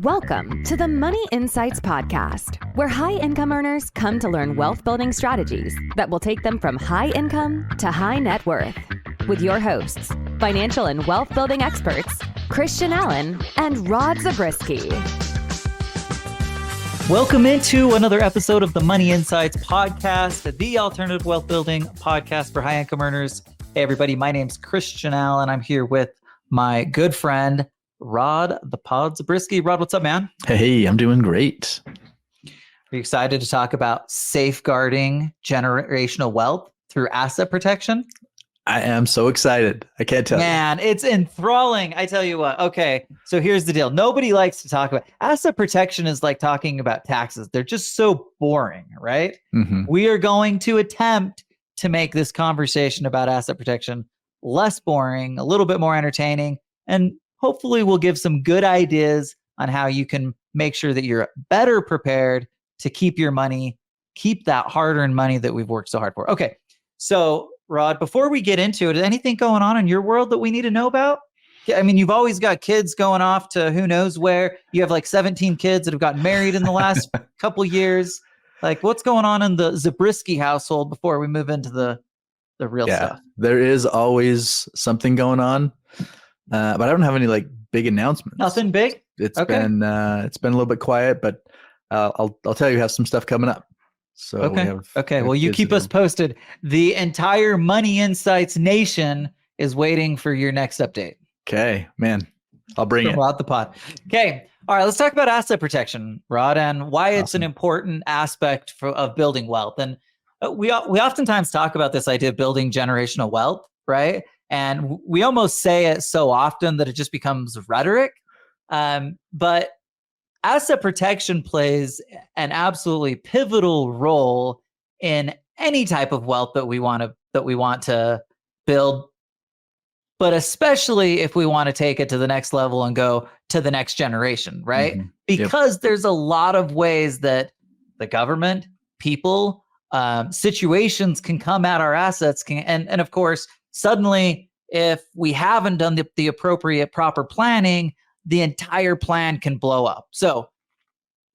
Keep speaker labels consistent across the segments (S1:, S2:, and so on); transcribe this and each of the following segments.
S1: Welcome to the Money Insights Podcast, where high income earners come to learn wealth building strategies that will take them from high income to high net worth. With your hosts, financial and wealth building experts, Christian Allen and Rod Zabriskie.
S2: Welcome into another episode of the Money Insights Podcast, the alternative wealth building podcast for high income earners. Hey, everybody, my name's Christian Allen. I'm here with my good friend, Rod the Pod Zabriskie. Rod, what's up, man?
S3: Hey, I'm doing great.
S2: Are you excited to talk about safeguarding generational wealth through asset protection?
S3: I am so excited. I can't tell you.
S2: Man, it's enthralling. I tell you what. Okay, so here's the deal. Nobody likes to talk about asset protection is like talking about taxes. They're just so boring, right?
S3: Mm-hmm.
S2: We are going to attempt to make this conversation about asset protection less boring, a little bit more entertaining, and hopefully we'll give some good ideas on how you can make sure that you're better prepared to keep your money, keep that hard-earned money that we've worked so hard for. Okay, so Rod, before we get into it, is anything going on in your world that we need to know about? I mean, you've always got kids going off to who knows where. You have like 17 kids that have gotten married in the last couple years. Like, what's going on in the Zabriskie household before we move into the real stuff?
S3: There is always something going on, but I don't have any like big announcements.
S2: Nothing big?
S3: It's been a little bit quiet, but I'll tell you, we have some stuff coming up. So
S2: okay. Well, you keep us posted. The entire Money Insights Nation is waiting for your next update.
S3: Okay, man, I'll bring it.
S2: Rod the Pod. Okay. All right. Let's talk about asset protection, Rod, and why it's an important aspect of building wealth. And we oftentimes talk about this idea of building generational wealth, right? And we almost say it so often that it just becomes rhetoric. But asset protection plays an absolutely pivotal role in any type of wealth that we want to build, but especially if we want to take it to the next level and go to the next generation, right?
S3: Mm-hmm.
S2: Because there's a lot of ways that the government, people, situations can come at our assets, and of course, suddenly, if we haven't done the appropriate proper planning, the entire plan can blow up. So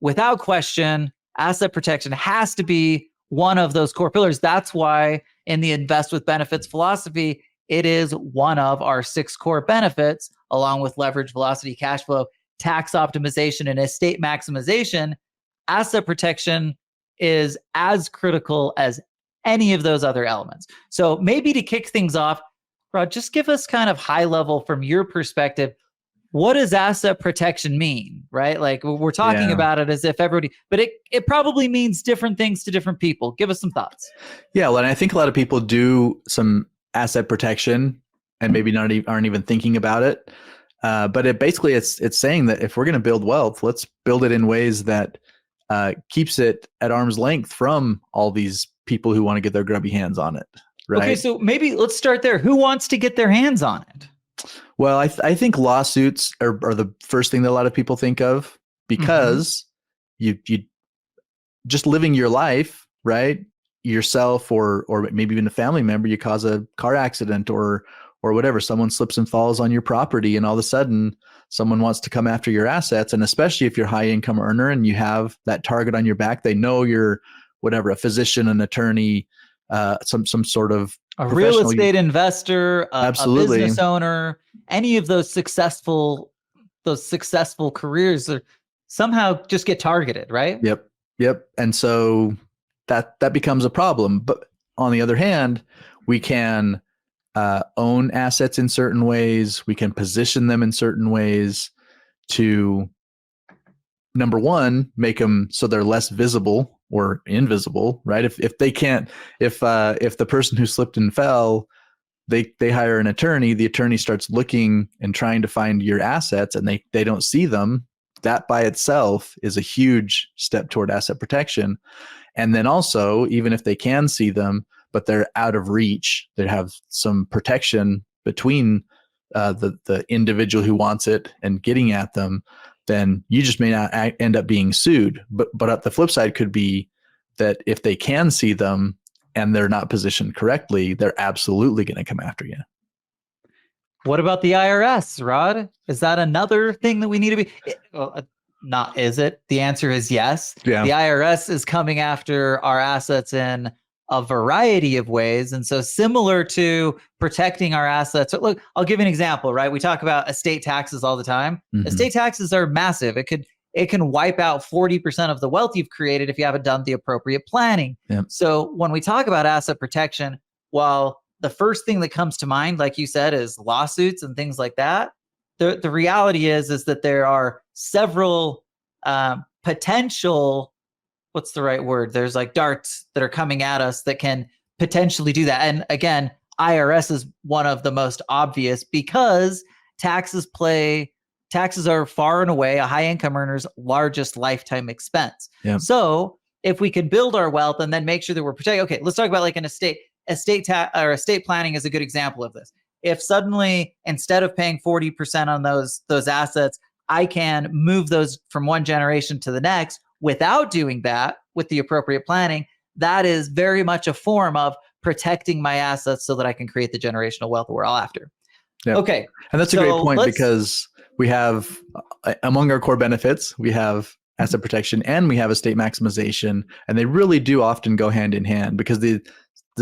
S2: without question, asset protection has to be one of those core pillars. That's why in the Invest with Benefits philosophy, it is one of our 6 core benefits, along with leverage, velocity, cash flow, tax optimization, and estate maximization. Asset protection is as critical as any of those other elements. So maybe to kick things off, Rod, just give us kind of high level from your perspective. What does asset protection mean, right? Like we're talking about it as if everybody, but it probably means different things to different people. Give us some thoughts.
S3: Yeah, well, and I think a lot of people do some asset protection and maybe aren't even thinking about it. But it's saying that if we're going to build wealth, let's build it in ways that keeps it at arm's length from all these people who want to get their grubby hands on it. Right?
S2: Okay, so maybe let's start there. Who wants to get their hands on it?
S3: Well, I think lawsuits are the first thing that a lot of people think of, because you just living your life, right? Yourself or maybe even a family member, you cause a car accident or whatever, someone slips and falls on your property, and all of a sudden someone wants to come after your assets. And especially if you're a high income earner and you have that target on your back, they know you're whatever, a physician, an attorney, some sort of
S2: a real estate investor, a business owner, any of those successful careers are somehow just get targeted, right?
S3: Yep. And so that becomes a problem. But on the other hand, we can own assets in certain ways. We can position them in certain ways to, number one, make them so they're less visible or invisible, right? If the person who slipped and fell, they hire an attorney, the attorney starts looking and trying to find your assets, and they don't see them. That by itself is a huge step toward asset protection. And then also, even if they can see them, but they're out of reach, they have some protection between the individual who wants it and getting at them, then you just may not end up being sued. But the flip side could be that if they can see them and they're not positioned correctly, they're absolutely going to come after you.
S2: What about the IRS, Rod? Is that another thing that we need to be? not is it? The answer is yes.
S3: Yeah.
S2: The IRS is coming after our assets in a variety of ways. And so similar to protecting our assets, look, I'll give you an example, right? We talk about estate taxes all the time.
S3: Mhm.
S2: Estate taxes are massive. It can wipe out 40% of the wealth you've created if you haven't done the appropriate planning.
S3: Yep.
S2: So when we talk about asset protection, while the first thing that comes to mind, like you said, is lawsuits and things like that, the reality is that there are several potential, what's the right word? There's like darts that are coming at us that can potentially do that. And again, IRS is one of the most obvious because taxes are far and away a high income earner's largest lifetime expense.
S3: Yep.
S2: So if we can build our wealth and then make sure that we're protected, okay, let's talk about like an estate planning is a good example of this. If suddenly instead of paying 40% on those assets, I can move those from one generation to the next without doing that with the appropriate planning, that is very much a form of protecting my assets so that I can create the generational wealth we're all after.
S3: Yep.
S2: Okay.
S3: And that's a great point because we have, among our core benefits, we have asset protection and we have estate maximization, and they really do often go hand in hand because the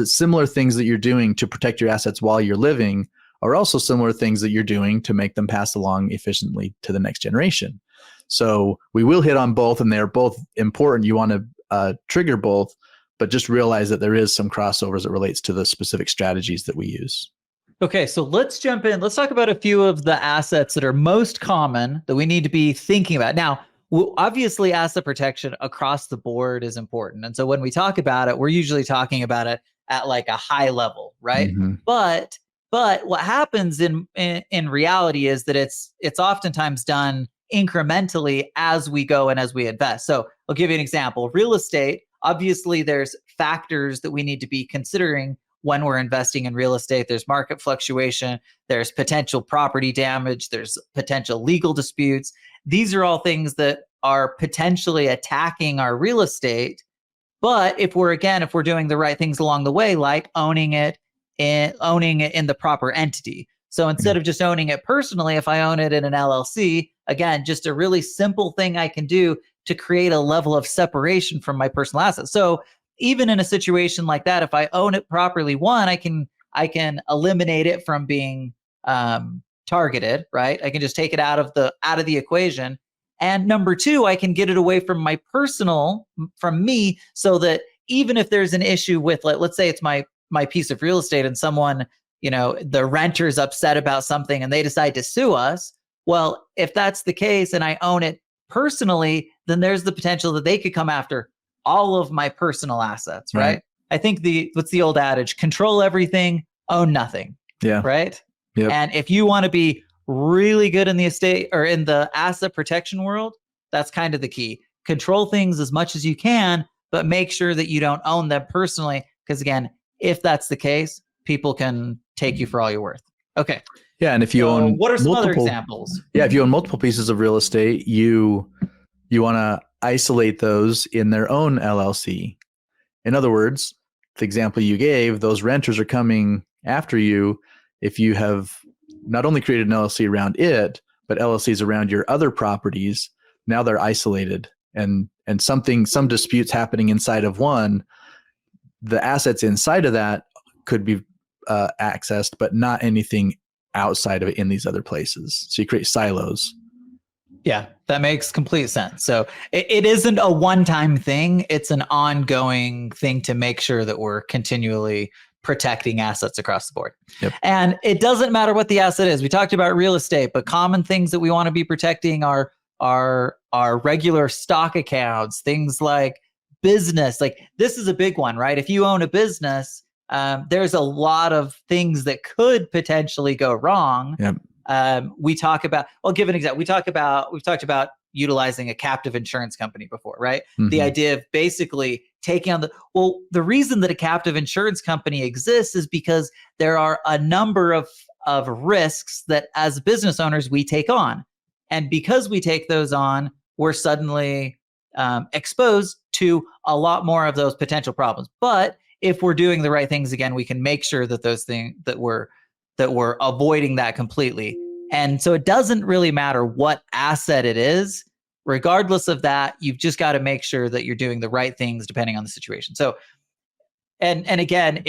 S3: similar things that you're doing to protect your assets while you're living are also similar things that you're doing to make them pass along efficiently to the next generation. So we will hit on both, and they're both important. You want to trigger both, but just realize that there is some crossover as it relates to the specific strategies that we use.
S2: Okay, so let's jump in. Let's talk about a few of the assets that are most common that we need to be thinking about. Now, obviously, asset protection across the board is important. And so when we talk about it, we're usually talking about it at like a high level, right?
S3: Mm-hmm.
S2: But what happens in reality is that it's oftentimes done incrementally as we go and as we invest. So I'll give you an example. Real estate, obviously there's factors that we need to be considering when we're investing in real estate. There's market fluctuation, there's potential property damage, there's potential legal disputes. These are all things that are potentially attacking our real estate. But if we're doing the right things along the way, like owning it in the proper entity. So instead of just owning it personally, if I own it in an LLC, again, just a really simple thing I can do to create a level of separation from my personal assets. So even in a situation like that, if I own it properly, one, I can eliminate it from being targeted, right? I can just take it out of the equation. And number two, I can get it away from from me, so that even if there's an issue with, let's say it's my piece of real estate and someone, the renter's upset about something and they decide to sue us. Well, if that's the case and I own it personally, then there's the potential that they could come after all of my personal assets, right? I think what's the old adage? Control everything, own nothing.
S3: Yeah.
S2: Right?
S3: Yep.
S2: And if you want to be really good in the estate or in the asset protection world, that's kind of the key. Control things as much as you can, but make sure that you don't own them personally. Because again, if that's the case, people can take you for all you're worth. Okay.
S3: Yeah. And if you own
S2: what are some other examples?
S3: Yeah. If you own multiple pieces of real estate, you want to isolate those in their own LLC. In other words, the example you gave, those renters are coming after you if you have not only created an LLC around it, but LLCs around your other properties. Now they're isolated, and some disputes happening inside of one, the assets inside of that could be accessed, but not anything outside of it in these other places. So you create silos.
S2: Yeah, that makes complete sense. So it isn't a one-time thing. It's an ongoing thing to make sure that we're continually protecting assets across the board.
S3: Yep.
S2: And it doesn't matter what the asset is. We talked about real estate, but common things that we want to be protecting are regular stock accounts, things like business. Like this is a big one, right? If you own a business, there's a lot of things that could potentially go wrong.
S3: Yep.
S2: I'll give an example. We've talked about utilizing a captive insurance company before, right?
S3: Mm-hmm.
S2: The idea of basically taking on the reason that a captive insurance company exists is because there are a number of risks that as business owners we take on. And because we take those on, we're suddenly exposed to a lot more of those potential problems. But if we're doing the right things, again, we can make sure that those things that we're avoiding that completely. And so it doesn't really matter what asset it is. regardless of that, you've just got to make sure that you're doing the right things depending on the situation. So, and again,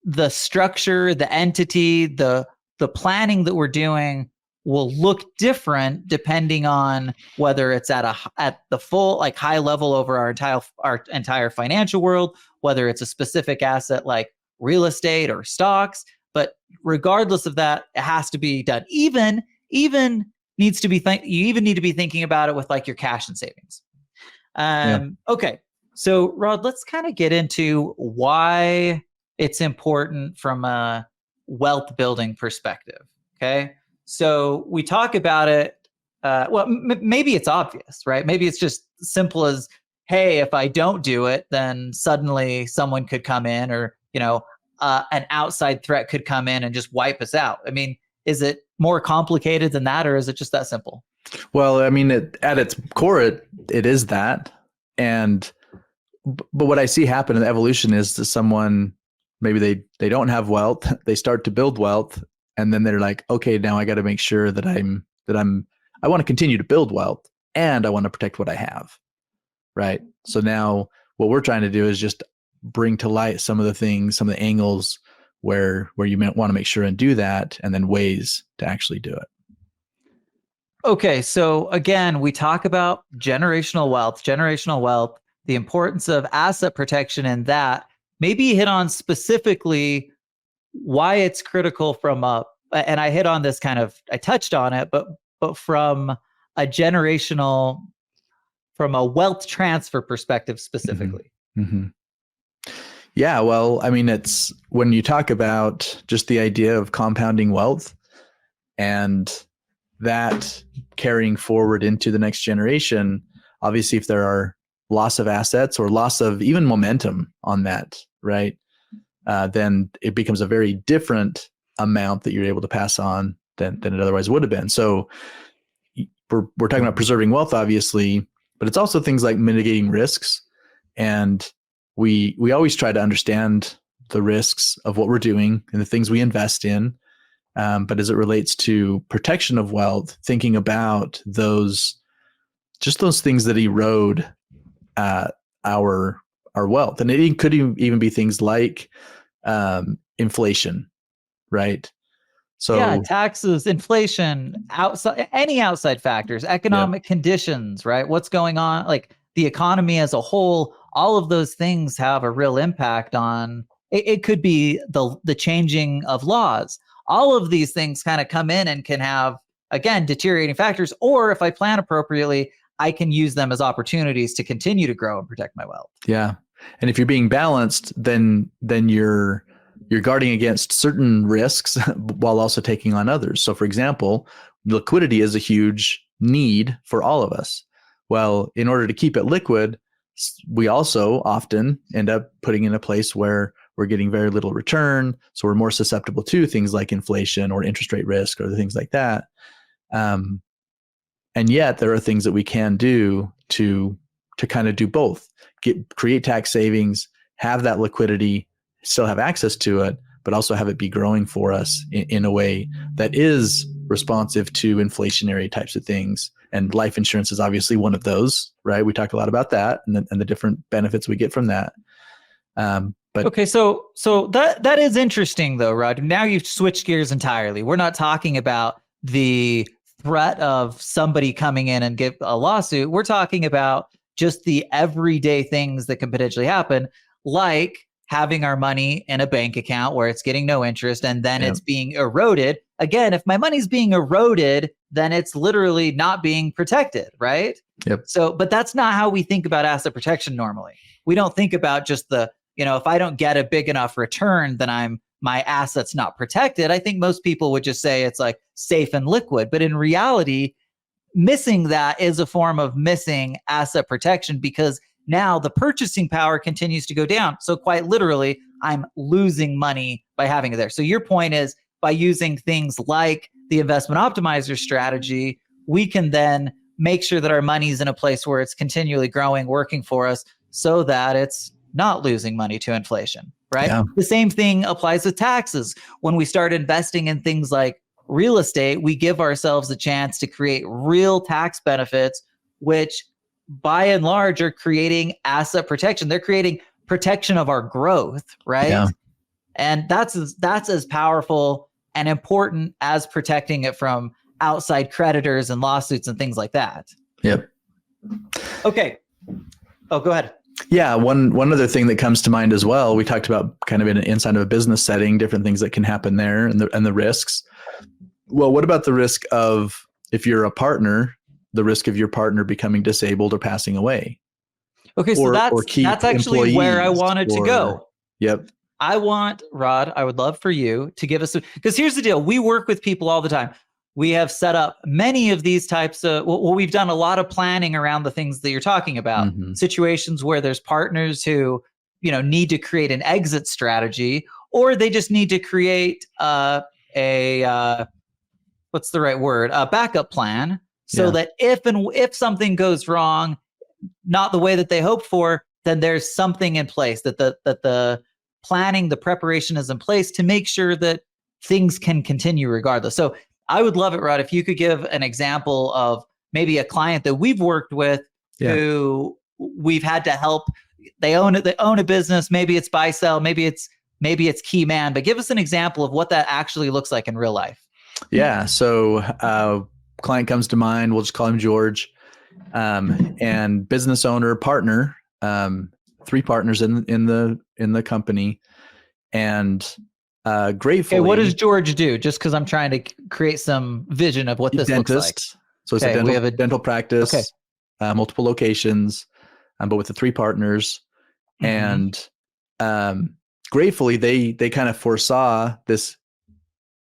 S2: the structure, the entity, the planning that we're doing will look different depending on whether it's at the full, like, high level over our entire financial world, whether it's a specific asset like real estate or stocks. But regardless of that, it has to be done. Even needs to be you even need to be thinking about it with like your cash and savings. Okay, so Rod, let's kind of get into why it's important from a wealth building perspective. Okay, so we talk about it. Maybe it's obvious, right? Maybe it's just simple as, hey, if I don't do it, then suddenly someone could come in, or an outside threat could come in and just wipe us out. I mean, is it more complicated than that, or is it just that simple?
S3: Well, I mean, at its core, it is that. But what I see happen in the evolution is that someone, maybe they don't have wealth, they start to build wealth, and then they're like, okay, now I got to make sure that I want to continue to build wealth, and I want to protect what I have, right? So now what we're trying to do is just bring to light some of the things, some of the angles where you might want to make sure and do that, and then ways to actually do it.
S2: Okay, so again, we talk about generational wealth, the importance of asset protection, and that maybe hit on specifically why it's critical and I hit on this I touched on it, but from a wealth transfer perspective specifically.
S3: Mm-hmm. Yeah, well, I mean, it's when you talk about just the idea of compounding wealth and that carrying forward into the next generation, obviously, if there are loss of assets or loss of even momentum on that, right, then it becomes a very different amount that you're able to pass on than it otherwise would have been. So we're talking about preserving wealth, obviously, but it's also things like mitigating risks. And we always try to understand the risks of what we're doing and the things we invest in. But as it relates to protection of wealth, thinking about those things that erode our wealth. And it could even be things like inflation, right? So
S2: yeah, taxes, inflation, any outside factors, economic conditions, right? What's going on, like the economy as a whole, all of those things have a real impact on it. It could be the changing of laws. All of these things kind of come in and can have, again, deteriorating factors. Or if I plan appropriately, I can use them as opportunities to continue to grow and protect my wealth.
S3: Yeah. And if you're being balanced, then you're guarding against certain risks while also taking on others. So for example, liquidity is a huge need for all of us. Well, in order to keep it liquid, we also often end up putting in a place where we're getting very little return. So we're more susceptible to things like inflation or interest rate risk or things like that. And yet there are things that we can do to kind of do both, create tax savings, have that liquidity, still have access to it, but also have it be growing for us in a way that is responsive to inflationary types of things. And life insurance is obviously one of those, right? We talked a lot about that and the different benefits we get from that. But
S2: okay, so that is interesting though, Rod. Now you've switched gears entirely. We're not talking about the threat of somebody coming in and give a lawsuit. We're talking about just the everyday things that can potentially happen, like having our money in a bank account where it's getting no interest and then it's being eroded. Again, if my money's being eroded, then it's literally not being protected, right?
S3: Yep.
S2: So, but that's not how we think about asset protection normally. We don't think about just if I don't get a big enough return, then my asset's not protected. I think most people would just say it's like safe and liquid. But in reality, missing that is a form of missing asset protection, because now the purchasing power continues to go down. So quite literally, I'm losing money by having it there. So your point is, by using things like the investment optimizer strategy, we can then make sure that our money's in a place where it's continually growing, working for us, so that it's not losing money to inflation, right? Yeah. The same thing applies with taxes. When we start investing in things like real estate, we give ourselves a chance to create real tax benefits which by and large are creating asset protection. They're creating protection of our growth, right?
S3: Yeah.
S2: And that's as powerful and important as protecting it from outside creditors and lawsuits and things like that.
S3: Yep.
S2: Okay. Oh, go ahead.
S3: Yeah, one other thing that comes to mind as well. We talked about kind of inside of a business setting, different things that can happen there, and the risks. Well, what about the risk of, if you're a partner, the risk of your partner becoming disabled or passing away?
S2: Okay, so that's actually where I wanted to go.
S3: Yep.
S2: I want, Rod, I would love for you to give us, because here's the deal. We work with people all the time. We have set up many of these types of, we've done a lot of planning around the things that you're talking about. Situations where there's partners who, need to create an exit strategy, or they just need to create what's the right word? A backup plan, so that if something goes wrong, not the way that they hoped for, then there's something in place, that the planning, the preparation is in place to make sure that things can continue regardless. So I would love it, Rod, if you could give an example of maybe a client that we've worked with who we've had to help. They own a business. Maybe it's buy sell. Maybe it's key man. But give us an example of what that actually looks like in real life.
S3: Yeah. So client comes to mind. We'll just call him George. And business owner, partner, 3 partners in the company, and gratefully.
S2: Okay, what does George do? Just because I'm trying to create some vision of what this looks like.
S3: So it's a dental practice, multiple locations, but with the 3 partners. And gratefully, they kind of foresaw this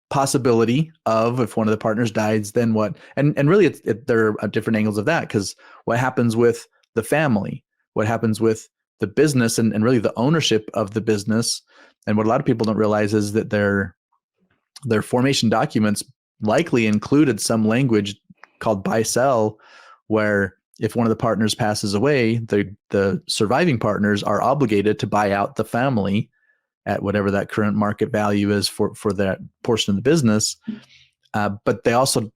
S3: possibility of, if one of the partners dies, then what? And really, there are different angles of that, because what happens with the family, what happens with the business, and really the ownership of the business. And what a lot of people don't realize is that their formation documents likely included some language called buy-sell, where if one of the partners passes away, the surviving partners are obligated to buy out the family at whatever that current market value is for that portion of the business. But they also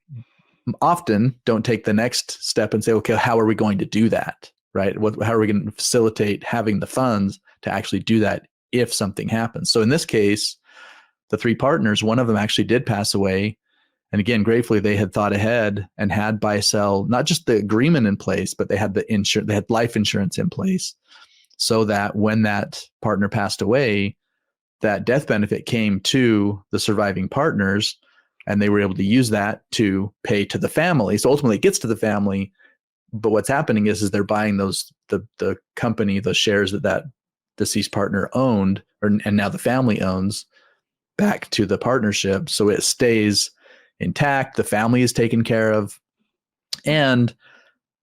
S3: often don't take the next step and say, okay, how are we going to do that? Right? How are we going to facilitate having the funds to actually do that if something happens? So in this case, the 3 partners, one of them actually did pass away. And again, gratefully, they had thought ahead and had buy-sell, not just the agreement in place, but they had they had life insurance in place, so that when that partner passed away, that death benefit came to the surviving partners, and they were able to use that to pay to the family. So ultimately, it gets to the family. But what's happening is they're buying the company, those shares that deceased partner owned, and now the family owns, back to the partnership. So it stays intact. The family is taken care of. And,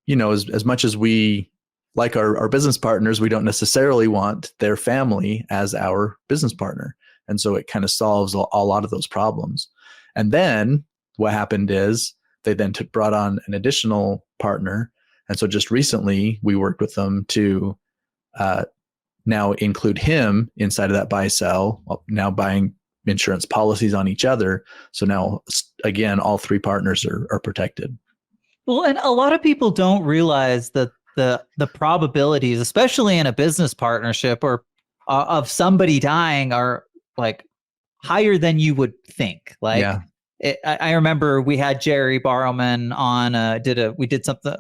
S3: as much as we like our business partners, we don't necessarily want their family as our business partner. And so it kind of solves a lot of those problems. And then what happened is they then brought on an additional partner. And so just recently we worked with them to now include him inside of that buy-sell, now buying insurance policies on each other. So now, again, all 3 partners are protected.
S2: Well, and a lot of people don't realize that the probabilities, especially in a business partnership or of somebody dying, are like higher than you would think. Like, I remember we had Jerry Barrowman on, we did something,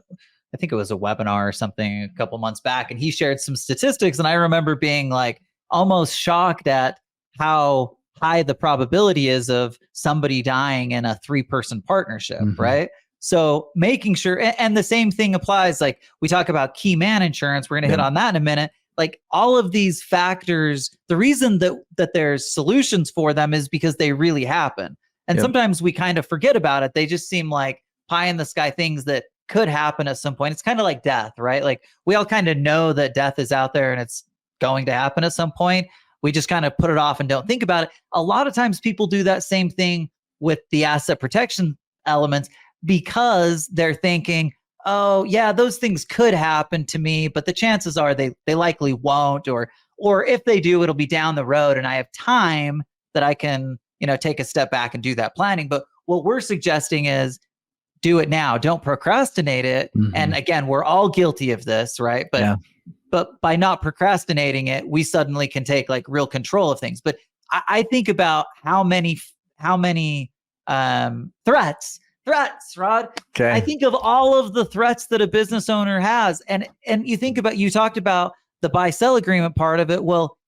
S2: I think it was a webinar or something a couple months back, and he shared some statistics. And I remember being like almost shocked at how high the probability is of somebody dying in a 3-person partnership, right? So making sure, and the same thing applies, like we talk about key man insurance, we're going to hit on that in a minute. Like all of these factors, the reason that there's solutions for them is because they really happen. And sometimes we kind of forget about it. They just seem like pie in the sky things that could happen at some point. It's kind of like death, right? Like we all kind of know that death is out there and it's going to happen at some point. We just kind of put it off and don't think about it. A lot of times people do that same thing with the asset protection elements, because they're thinking, oh yeah, those things could happen to me, but the chances are they likely won't, or if they do, it'll be down the road and I have time that I can, take a step back and do that planning. But what we're suggesting is do it now. Don't procrastinate it. And again, we're all guilty of this, right? But by not procrastinating it, we suddenly can take like real control of things. But I think about how many threats, Rod.
S3: Okay.
S2: I think of all of the threats that a business owner has. And you talked about the buy-sell agreement part of it. Well,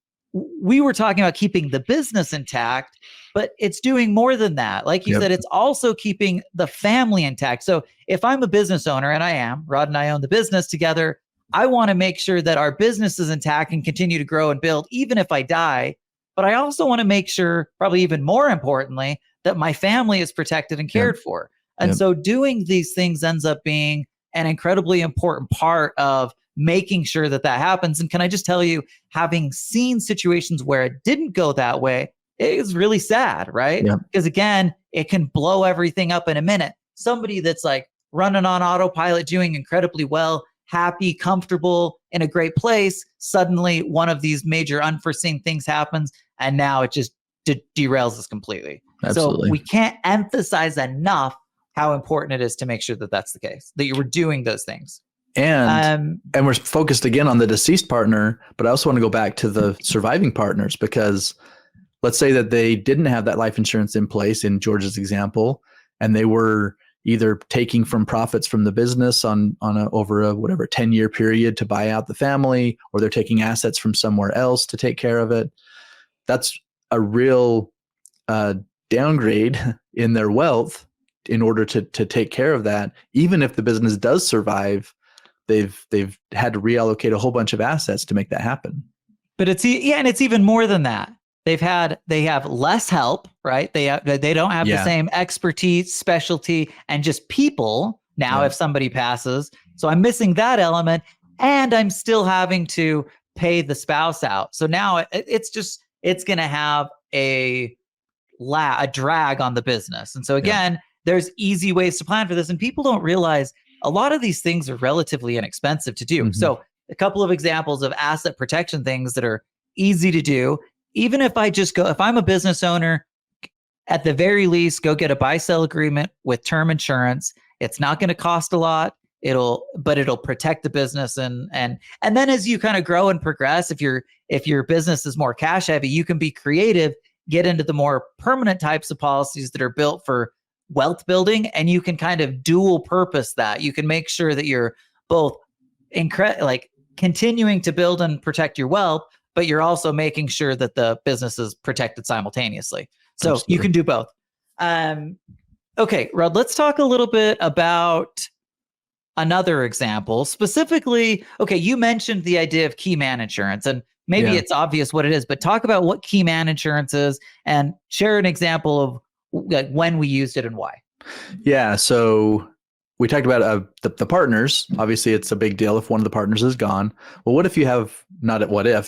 S2: we were talking about keeping the business intact, but it's doing more than that. Like you said, it's also keeping the family intact. So if I'm a business owner, and I am, Rod and I own the business together, I want to make sure that our business is intact and continue to grow and build, even if I die. But I also want to make sure, probably even more importantly, that my family is protected and cared for. And so doing these things ends up being an incredibly important part of making sure that happens. And can I just tell you, having seen situations where it didn't go that way, it is really sad, right? Because again, it can blow everything up in a minute. Somebody that's like running on autopilot, doing incredibly well, happy, comfortable, in a great place, suddenly one of these major unforeseen things happens, and now it just derails us completely.
S3: Absolutely.
S2: So we can't emphasize enough how important it is to make sure that that's the case, that you were doing those things.
S3: And we're focused again on the deceased partner, but I also want to go back to the surviving partners, because let's say that they didn't have that life insurance in place in George's example, and they were either taking from profits from the business on over a 10-year period to buy out the family, or they're taking assets from somewhere else to take care of it. That's a real downgrade in their wealth in order to take care of that. Even if the business does survive, they've had to reallocate a whole bunch of assets to make that happen.
S2: But it's even more than that. They have less help, right? They don't have the same expertise, specialty, and just people now if somebody passes. So I'm missing that element, and I'm still having to pay the spouse out. So now it's going to have a drag on the business. And so again, there's easy ways to plan for this, and people don't realize a lot of these things are relatively inexpensive to do. So a couple of examples of asset protection things that are easy to do. Even if if I'm a business owner, at the very least, go get a buy-sell agreement with term insurance. It's not going to cost a lot. It'll protect the business. And then as you kind of grow and progress, if your business is more cash heavy, you can be creative, get into the more permanent types of policies that are built for wealth building, and you can kind of dual purpose that. You can make sure that you're both continuing to build and protect your wealth, but you're also making sure that the business is protected simultaneously. So Absolutely. You can do both. Okay, Rod, let's talk a little bit about another example. Specifically, okay, you mentioned the idea of key man insurance, and maybe it's obvious what it is, but talk about what key man insurance is and share an example of when we used it and why.
S3: Yeah, so we talked about the partners. Obviously, it's a big deal if one of the partners is gone. Well, what if you have,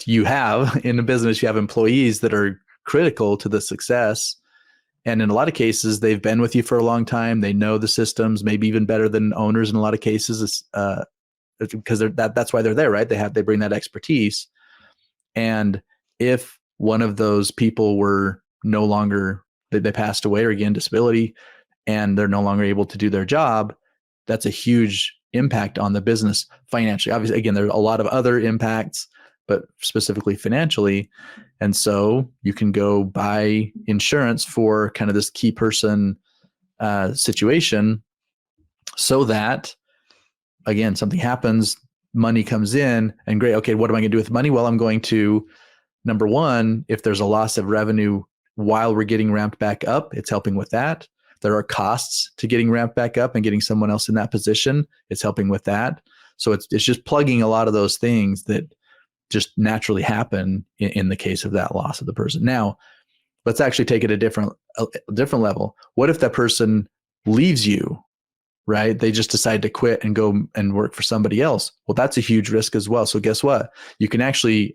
S3: you have in a business, you have employees that are critical to the success. And in a lot of cases, they've been with you for a long time. They know the systems, maybe even better than owners in a lot of cases, because that's why they're there, right? They bring that expertise. And if one of those people were no longer, they passed away, or again, disability, and they're no longer able to do their job, that's a huge impact on the business financially. Obviously, again, there's a lot of other impacts, but specifically financially. And so you can go buy insurance for kind of this key person situation, so that, again, something happens, money comes in, and great, okay, what am I going to do with money? Well, I'm going to, number one, if there's a loss of revenue while we're getting ramped back up, it's helping with that. There are costs to getting ramped back up and getting someone else in that position. It's helping with that. So it's just plugging a lot of those things that just naturally happen in the case of that loss of the person. Now, let's actually take it a different level. What if that person leaves you, right? They just decide to quit and go and work for somebody else. Well, that's a huge risk as well. So guess what? You can actually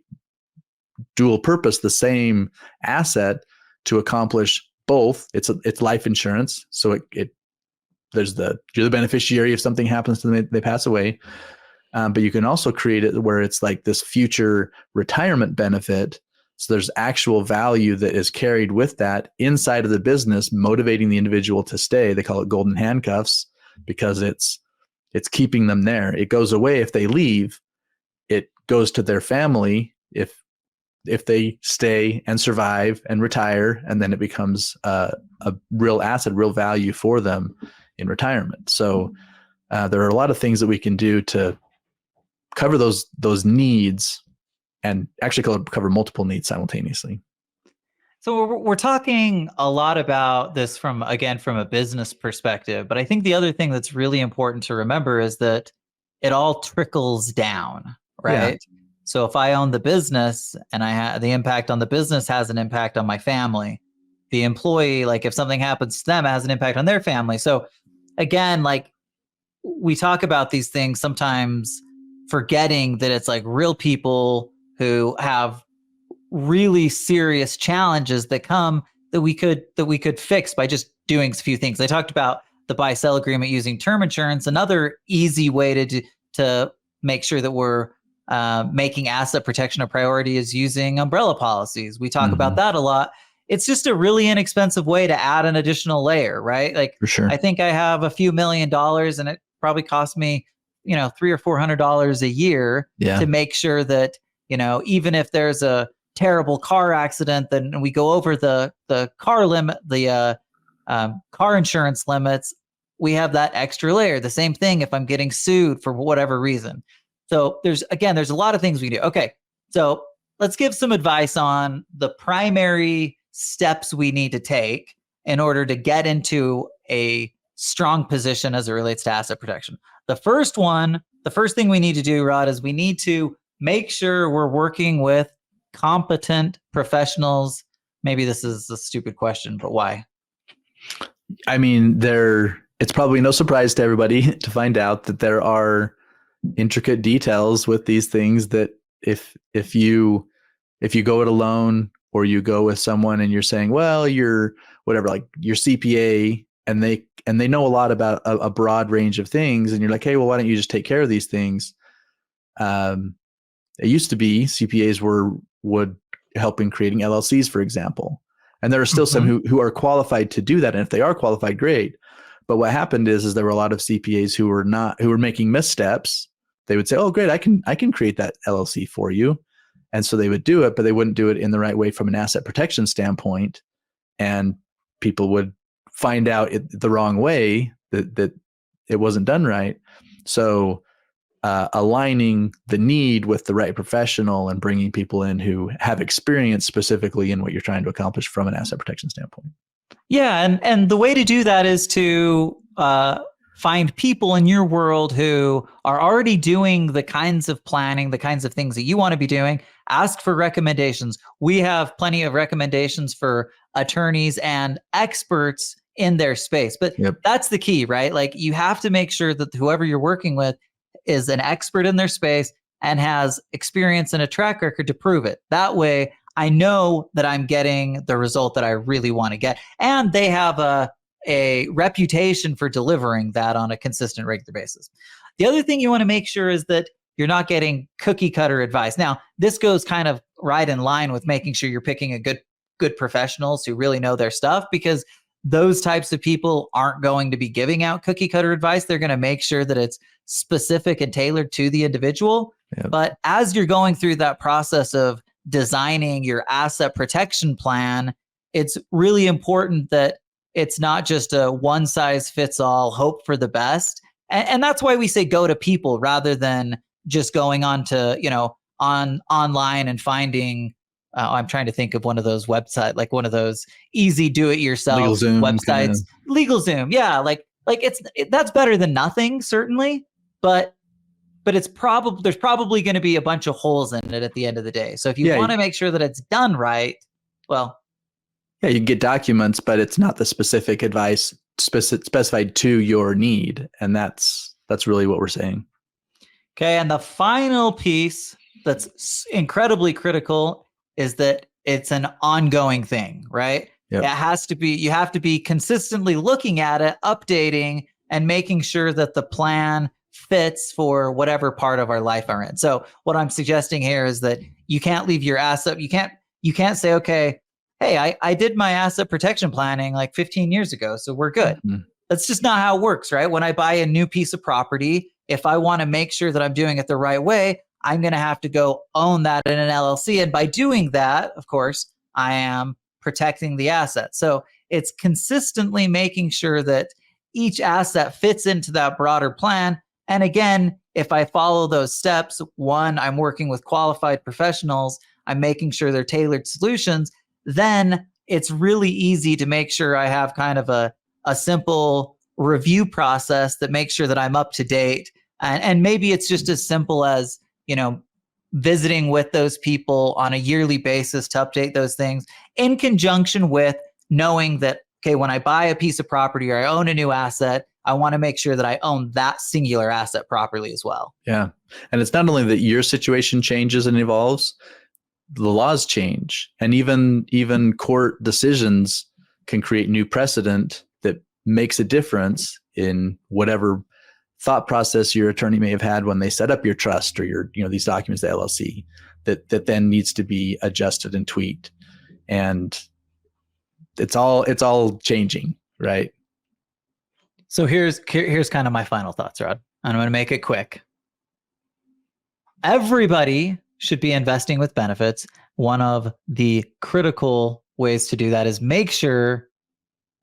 S3: dual purpose the same asset to accomplish both. It's life insurance. So you're the beneficiary if something happens to them, they pass away. But you can also create it where it's like this future retirement benefit. So there's actual value that is carried with that inside of the business, motivating the individual to stay. They call it golden handcuffs, because it's keeping them there. It goes away if they leave. It goes to their family if they stay and survive and retire, and then it becomes a real asset, real value for them in retirement. So there are a lot of things that we can do to cover those needs, and actually cover multiple needs simultaneously.
S2: So we're talking a lot about this from a business perspective, but I think the other thing that's really important to remember is that it all trickles down, right? Yeah. So if I own the business and the impact on the business has an impact on my family, the employee, like if something happens to them, it has an impact on their family. So again, like we talk about these things sometimes forgetting that it's like real people who have really serious challenges that we could fix by just doing a few things. I talked about the buy-sell agreement using term insurance. Another easy way to make sure that we're making asset protection a priority is using umbrella policies. We talk about that a lot. It's just a really inexpensive way to add an additional layer, right? Like, for sure. I think I have a few $1 million and it probably costs me, $300 or $400 a year to make sure that, even if there's a terrible car accident, then we go over the car limit, the car insurance limits, we have that extra layer. The same thing if I'm getting sued for whatever reason. So there's a lot of things we do. Okay, so let's give some advice on the primary steps we need to take in order to get into a strong position as it relates to asset protection. The first thing we need to do, Rod, is we need to make sure we're working with competent professionals. Maybe this is a stupid question, but why?
S3: I mean, it's probably no surprise to everybody to find out that there are intricate details with these things that if you go it alone, or you go with someone and you're saying, well, you're whatever, like your CPA, and they know a lot about a broad range of things, and you're like, hey, well, why don't you just take care of these things? It used to be CPAs would help in creating LLCs, for example. And there are still some who are qualified to do that. And if they are qualified, great. But what happened is there were a lot of CPAs who were making missteps. They would say, oh, great, I can create that LLC for you. And so they would do it, but they wouldn't do it in the right way from an asset protection standpoint. And people would find out the wrong way, that it wasn't done right. So aligning the need with the right professional and bringing people in who have experience specifically in what you're trying to accomplish from an asset protection standpoint.
S2: Yeah, and the way to do that is to find people in your world who are already doing the kinds of planning, the kinds of things that you want to be doing. Ask for recommendations. We have plenty of recommendations for attorneys and experts in their space. But That's the key, right? Like, you have to make sure that whoever you're working with is an expert in their space and has experience and a track record to prove it. That way, I know that I'm getting the result that I really want to get. And they have a reputation for delivering that on a consistent, regular basis. The other thing you want to make sure is that you're not getting cookie cutter advice. Now, this goes kind of right in line with making sure you're picking a good professionals who really know their stuff, because those types of people aren't going to be giving out cookie cutter advice. They're going to make sure that it's specific and tailored to the individual. But as you're going through that process of designing your asset protection plan, it's really important that it's not just a one size fits all, hope for the best. And that's why we say go to people rather than just going on to, online and finding, I'm trying to think of one of those websites, like one of those easy do-it-yourself websites. LegalZoom. Yeah. Like that's better than nothing, certainly. But there's probably going to be a bunch of holes in it at the end of the day. So if you want to make sure that it's done right, well.
S3: Yeah, you can get documents, but it's not the specific advice specified to your need. And that's really what we're saying.
S2: Okay. And the final piece that's incredibly critical is that it's an ongoing thing, right? Yep. You have to be consistently looking at it, updating, and making sure that the plan fits for whatever part of our life are in. So what I'm suggesting here is that you can't leave your asset. You can't say, okay, hey, I did my asset protection planning like 15 years ago, so we're good. Mm-hmm. That's just not how it works, right? When I buy a new piece of property, if I want to make sure that I'm doing it the right way, I'm going to have to go own that in an LLC. And by doing that, of course, I am protecting the asset. So it's consistently making sure that each asset fits into that broader plan. And again, if I follow those steps, one, I'm working with qualified professionals, I'm making sure they're tailored solutions, then it's really easy to make sure I have kind of a simple review process that makes sure that I'm up to date. And maybe it's just as simple as, visiting with those people on a yearly basis to update those things in conjunction with knowing that, okay, when I buy a piece of property or I own a new asset, I want to make sure that I own that singular asset properly as well.
S3: Yeah. And it's not only that your situation changes and evolves, the laws change. And even court decisions can create new precedent that makes a difference in whatever thought process your attorney may have had when they set up your trust or your, these documents, the LLC, that then needs to be adjusted and tweaked. And it's all changing, right?
S2: So here's kind of my final thoughts, Rod. I'm going to make it quick. Everybody should be investing with benefits. One of the critical ways to do that is make sure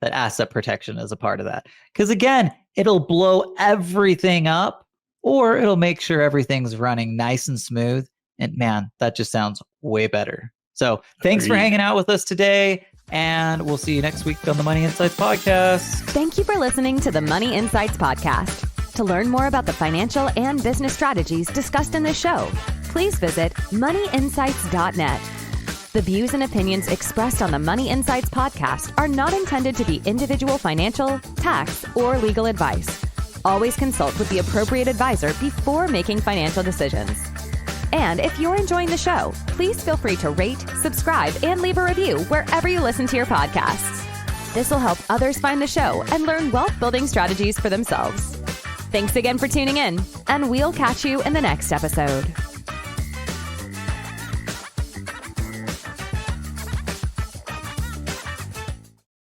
S2: that asset protection is a part of that. Because again, it'll blow everything up, or it'll make sure everything's running nice and smooth. And man, that just sounds way better. So thanks for hanging out with us today. And we'll see you next week on the Money Insights Podcast.
S1: Thank you for listening to the Money Insights Podcast. To learn more about the financial and business strategies discussed in this show, please visit moneyinsights.net. The views and opinions expressed on the Money Insights Podcast are not intended to be individual financial, tax, or legal advice. Always consult with the appropriate advisor before making financial decisions. And if you're enjoying the show, please feel free to rate, subscribe, and leave a review wherever you listen to your podcasts. This will help others find the show and learn wealth building strategies for themselves. Thanks again for tuning in, and we'll catch you in the next episode.